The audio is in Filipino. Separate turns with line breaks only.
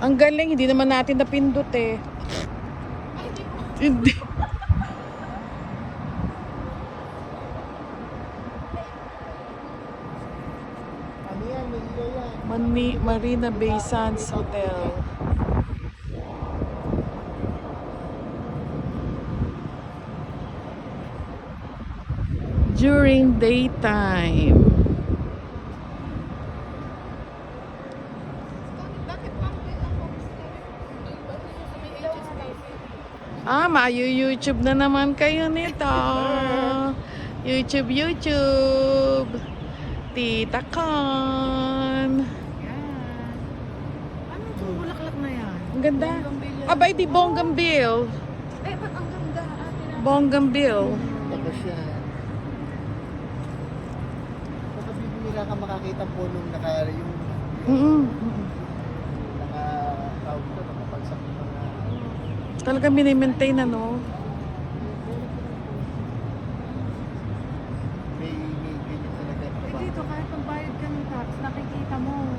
Ang galing, hindi naman natin napindot eh. Hindi.
Ano yan? May ilaw yan.
Marina Bay Sands Hotel. During daytime. Ma-YouTube na naman kayo nito. YouTube. Tita Con.
Ano itong bulaklak na yan?
Ang ganda. Abay, di Bougainville.
Ba't ang ganda?
Bougainville.
Tapos yan. Baka bibihira ka makakita po nung yung naka-tawag ko, nakapagsak ng mga
Talaga minimaintain na, no?
may ganyan talaga.
Eh dito kahit magbayad ka ng tax, nakikita mo.